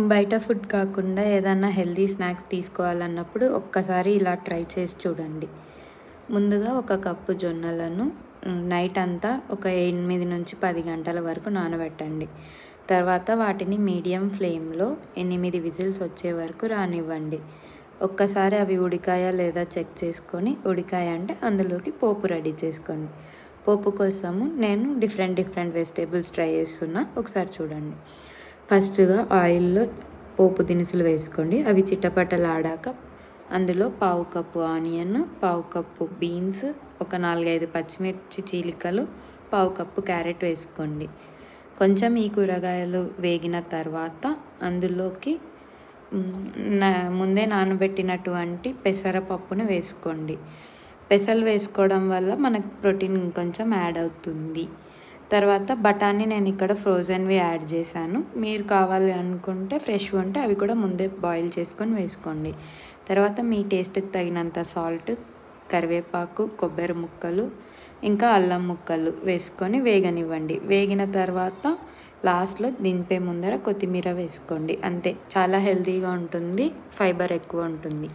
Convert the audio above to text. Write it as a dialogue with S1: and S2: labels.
S1: బయట ఫుడ్ కాకుండా ఏదన్నా హెల్తీ స్నాక్స్ తీసుకోవాలన్నప్పుడు ఒక్కసారి ఇలా ట్రై చేసి చూడండి. ముందుగా ఒక కప్పు జొన్నలను నైట్ అంతా ఒక 8-10 గంటల వరకు నానబెట్టండి. తర్వాత వాటిని మీడియం ఫ్లేమ్‌లో 8 విజిల్స్ వచ్చే వరకు రానివ్వండి. ఒక్కసారి అవి ఉడికాయా లేదా చెక్ చేసుకొని, ఉడికాయ అంటే అందులోకి పోపు రెడీ చేసుకోండి. పోపు కోసము నేను డిఫరెంట్ వెజిటేబుల్స్ ట్రై చేస్తున్నా. ఒకసారి చూడండి. ఫస్ట్‌గా ఆయిల్‌లో పోపు దినుసులు వేసుకోండి. అవి చిటపటలాడాక అందులో పావు కప్పు ఆనియన్, పావు కప్పు బీన్స్, ఒక 4, 5 పచ్చిమిర్చి చీలికలు, పావు కప్పు క్యారెట్ వేసుకోండి. కొంచెం ఈ కూరగాయలు వేగిన తర్వాత అందులోకి ముందే నానబెట్టినటువంటి పెసరపప్పును వేసుకోండి. పెసలు వేసుకోవడం వల్ల మనకు ప్రోటీన్ ఇంకొంచెం యాడ్ అవుతుంది. తర్వాత బఠానీ నేను ఇక్కడ ఫ్రోజన్వి యాడ్ చేశాను. మీరు కావాలి అనుకుంటే ఫ్రెష్ ఉంటే అవి కూడా ముందే బాయిల్ చేసుకొని వేసుకోండి. తర్వాత మీ టేస్ట్కి తగినంత సాల్ట్, కరివేపాకు, కొబ్బరి ముక్కలు, ఇంకా అల్లం ముక్కలు వేసుకొని వేగనివ్వండి. వేగిన తర్వాత లాస్ట్లో దింపే ముందర కొత్తిమీర వేసుకోండి. అంతే, చాలా హెల్తీగా ఉంటుంది, ఫైబర్ ఎక్కువ ఉంటుంది.